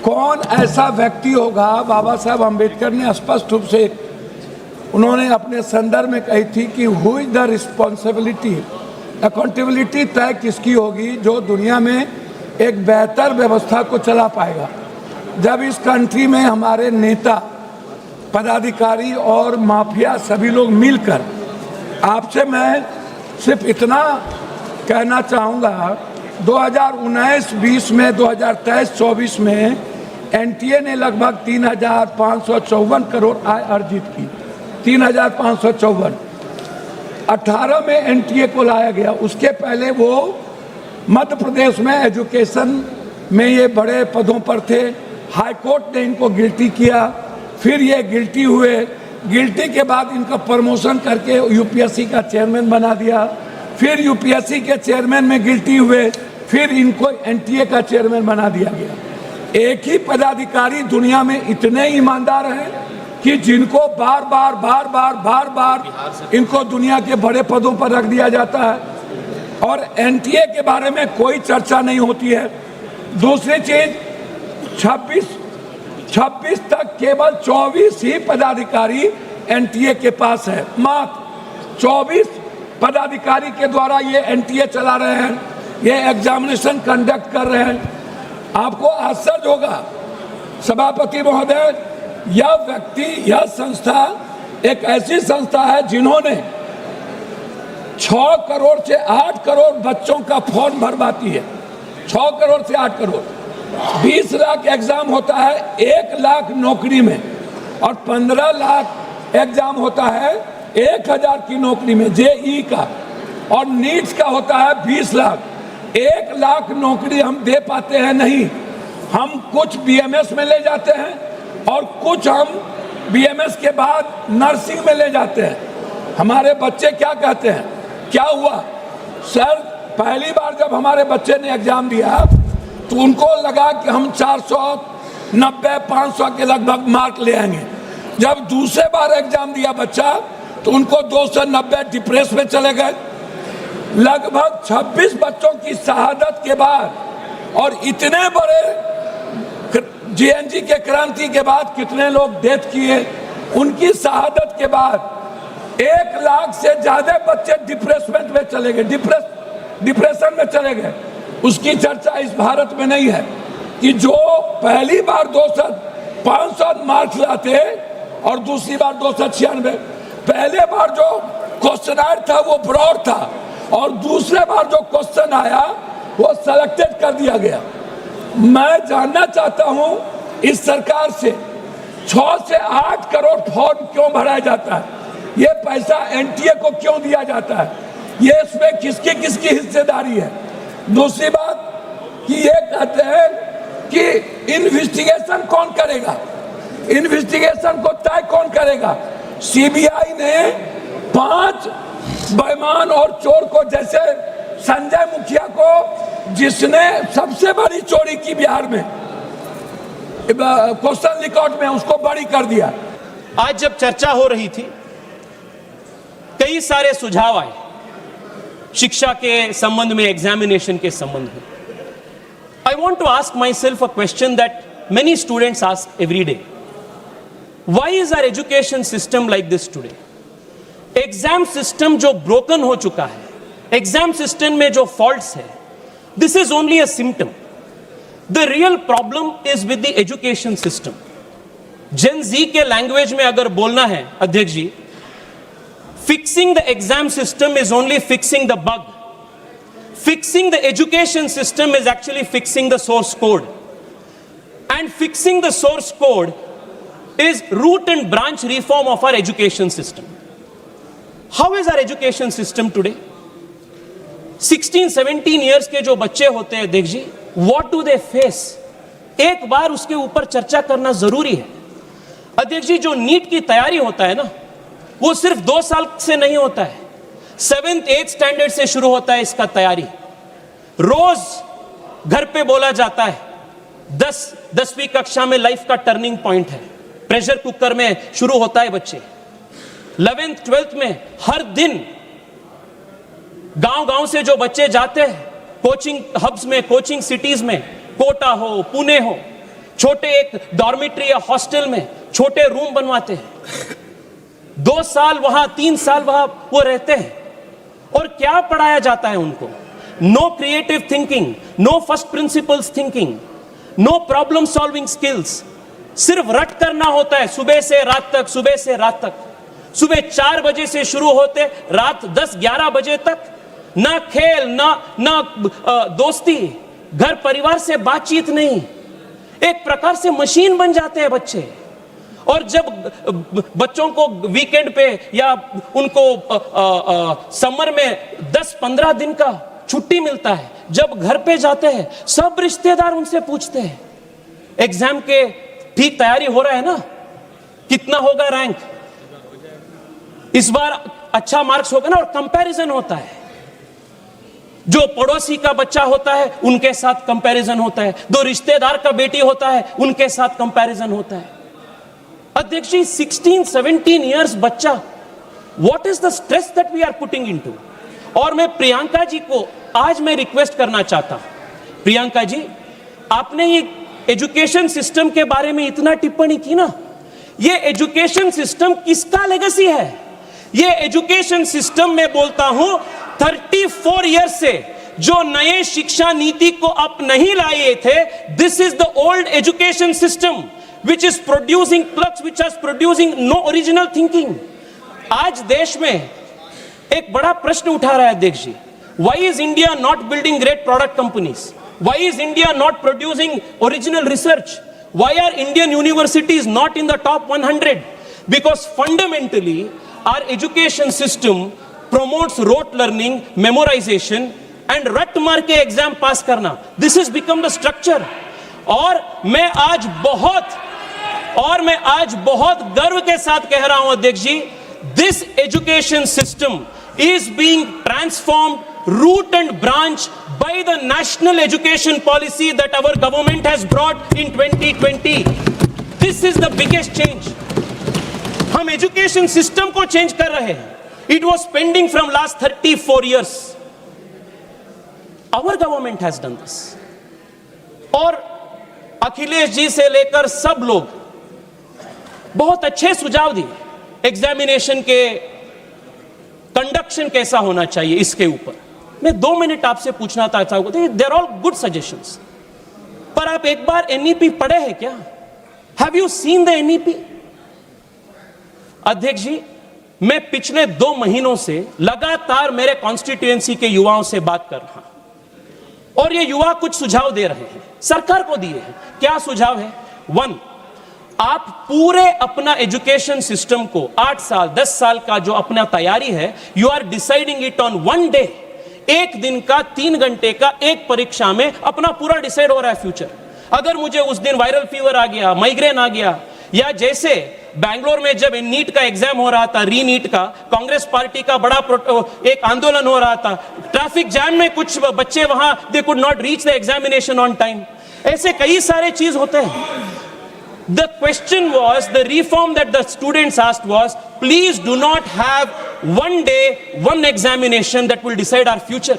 कौन ऐसा व्यक्ति होगा, बाबा साहब अम्बेडकर ने स्पष्ट रूप से उन्होंने अपने संदर्भ में कही थी कि who is the responsibility, accountability तय किसकी होगी जो दुनिया में एक बेहतर व्यवस्था को चला पाएगा। जब इस कंट्री में हमारे नेता, पदाधिकारी और माफिया सभी लोग मिलकर, आपसे मैं सिर्फ इतना कहना चाहूँगा, 2019-20 में 2023-24 में एनटीए ने लगभग 3,554 करोड़ आय अर्जित की। 3,554 18 में एनटीए को लाया गया। उसके पहले वो मध्य प्रदेश में एजुकेशन में ये बड़े पदों पर थे। हाई कोर्ट ने इनको गिल्टी किया, फिर ये गिल्टी हुए। गिल्टी के बाद इनका प्रमोशन करके यूपीएससी का चेयरमैन बना दिया, फिर यूपीएससी के चेयरमैन में गिल्टी हुए, फिर इनको एनटीए का चेयरमैन बना दिया गया। एक ही पदाधिकारी दुनिया में इतने ईमानदार हैं कि जिनको बार बार इनको दुनिया के बड़े पदों पर रख दिया जाता है और एनटीए के बारे में कोई चर्चा नहीं होती है। दूसरी चीज, 26 तक केवल 24 ही पदाधिकारी एनटीए के पास है। मात्र 24 पदाधिकारी के द्वारा ये एनटीए चला रहे हैं, ये एग्जामिनेशन कंडक्ट कर रहे हैं। आपको आश्चर्य होगा सभापति महोदय, यह व्यक्ति, यह संस्था एक ऐसी संस्था है जिन्होंने 6 करोड़ से 8 करोड़ बच्चों का फॉर्म भरवाती है। 6 करोड़ से 8 करोड़, 20 लाख एग्जाम होता है 1 लाख नौकरी में, और 15 लाख एग्जाम होता है 1000 की नौकरी में जेई का, और नीट्स का होता है 20 लाख। 1 लाख नौकरी हम दे पाते हैं नहीं। हम कुछ बीएमएस में ले जाते हैं और कुछ हम बीएमएस के बाद नर्सिंग में ले जाते हैं। हमारे बच्चे क्या कहते हैं, क्या हुआ सर, पहली बार जब हमारे बच्चे ने एग्जाम दिया तो उनको लगा कि हम 490-500 के लगभग मार्क ले आएंगे। जब दूसरे बार एग्जाम दिया बच्चा तो उनको 290 डिप्रेस में चले गए। लगभग 26 बच्चों की शहादत के बाद और इतने बड़े जीएनजी के क्रांति के बाद कितने लोग डेथ किए, उनकी शहादत के बाद 1 लाख से ज्यादा बच्चे डिप्रेसमेंट में चले गए, डिप्रेशन में चले गए। उसकी चर्चा इस भारत में नहीं है कि जो पहली बार 500 मार्क्स लाते और दूसरी बार 296। पहले बार जो क्वेश्चन था वो ब्रॉड था और दूसरे बार जो क्वेश्चन आया वो सेलेक्टेड कर दिया गया। मैं जानना चाहता हूं इस सरकार से 6 से 8 करोड़ फॉर्म क्यों भराया जाता है, ये पैसा एनटीए को क्यों दिया जाता है, ये इसमें किसकी किसकी हिस्सेदारी है। दूसरी बात कि ये कहते हैं कि इन्वेस्टिगेशन कौन करेगा, इन्वेस्टिगेशन को तय कौन करेगा। सीबीआई ने 5 बेईमान और चोर को, जैसे संजय मुखिया को जिसने सबसे बड़ी चोरी की बिहार में क्वेश्चन रिकॉर्ड में, उसको बरी कर दिया। आज जब चर्चा हो रही थी कई सारे सुझाव आए शिक्षा के संबंध में, एग्जामिनेशन के संबंध में। I want to ask myself a question that many students ask every day. Why is our education system like this today? Exam system जो ब्रोकन हो चुका है, एग्जाम सिस्टम में जो फॉल्ट्स है, this is only a symptom. The real problem is with the education system. Gen Z के language में अगर बोलना है अध्यक्ष ji, fixing the exam system is only fixing the bug. Fixing the education system is actually fixing the source code. And fixing the source code is root and branch reform of our education system. How is our education system today? 16-17 years के जो बच्चे होते हैं अध्यक्ष जी, what do they face? एक बार उसके ऊपर चर्चा करना जरूरी है अध्यक्ष जी। जो नीट की तैयारी होता है ना, वो सिर्फ 2 साल से नहीं होता है, 7th-8th स्टैंडर्ड से शुरू होता है इसका तैयारी। रोज घर पे बोला जाता है 10वीं कक्षा में लाइफ का टर्निंग पॉइंट है, प्रेशर कुकर में शुरू होता है बच्चे। 11th 12th में हर दिन गांव से जो बच्चे जाते हैं कोचिंग हब्स में, कोचिंग सिटीज में, कोटा हो, पुणे हो, छोटे एक डॉर्मेट्री या हॉस्टल में छोटे रूम बनवाते हैं, 2 साल वहां 3 साल वहां वो रहते हैं, और क्या पढ़ाया जाता है उनको? No creative thinking, no first principles thinking, no problem solving skills. सिर्फ रट करना होता है सुबह से रात तक, सुबह से रात तक। सुबह 4 बजे से शुरू होते रात 10-11 बजे तक, ना खेल ना दोस्ती, घर परिवार से बातचीत नहीं। एक प्रकार से मशीन बन जाते हैं बच्चे। और जब बच्चों को वीकेंड पे या उनको समर में 10-15 दिन का छुट्टी मिलता है, जब घर पे जाते हैं सब रिश्तेदार उनसे पूछते हैं एग्जाम के ठीक तैयारी हो रहा है ना, कितना होगा रैंक, इस बार अच्छा मार्क्स होगा ना। और कंपैरिजन होता है, जो पड़ोसी का बच्चा होता है उनके साथ कंपैरिजन होता है, जो रिश्तेदार का बेटी होता है उनके साथ कंपैरिजन होता है। अध्यक्ष जी, 16-17 इयर्स बच्चा, what is the stress that we are putting into. और मैं प्रियंका जी को आज मैं रिक्वेस्ट करना चाहता हूं, प्रियंका जी, आपने ये एजुकेशन सिस्टम के बारे में इतना टिप्पणी की ना, ये एजुकेशन सिस्टम किसका लेगेसी है? ये एजुकेशन सिस्टम में बोलता हूं 34 ईयर्स से जो नए शिक्षा नीति को आप नहीं लाए थे, this is the old education system which is producing clerks, which is producing no original thinking. आज देश में एक बड़ा प्रश्न उठा रहा है अध्यक्ष जी, why is India not building great product companies? Why is India not producing original research? Why are Indian universities not in the top 100? Because fundamentally our education system promotes rote learning, memorization and रट मार के exam पास करना. This has become the structure. और मैं आज बहुत गर्व के साथ कह रहा हूं अध्यक्ष जी, this education system is being transformed root and branch by the national education policy that our government has brought in 2020. This is the biggest change. हम एजुकेशन सिस्टम को चेंज कर रहे हैं. It was pending from last 34 years. Our government has done this. और अखिलेश जी से लेकर सब लोग बहुत अच्छे सुझाव दिए. एग्जामिनेशन के कंडक्शन कैसा होना चाहिए इसके ऊपर मैं 2 मिनट आपसे पूछना चाहता हूं. देयर ऑल गुड सजेशंस, पर आप एक बार एनईपी पढ़े हैं क्या? Have you seen the NEP? अध्यक्ष जी, मैं पिछले 2 महीनों से लगातार मेरे कॉन्स्टिट्यूएंसी के युवाओं से बात कर रहा हूं और ये युवा कुछ सुझाव दे रहे हैं, सरकार को दिए हैं. क्या सुझाव है? 1, आप पूरे अपना एजुकेशन सिस्टम को 8 साल 10 साल का जो अपना तैयारी है, you are deciding it on 1 day. 1 दिन का 3 घंटे का एक परीक्षा में अपना पूरा डिसाइड हो रहा है फ्यूचर. अगर मुझे उस दिन वायरल फीवर आ गया, माइग्रेन आ गया, या जैसे बैंगलोर में जब नीट का एग्जाम हो रहा था, री नीट का, कांग्रेस पार्टी का बड़ा एक आंदोलन हो रहा था, ट्रैफिक जैम में कुछ बच्चे वहां they could not reach the examination on time. ऐसे कई सारे चीज होते हैं. The question was, the reform that the students asked was, please do not have 1 day, 1 examination that will decide our future.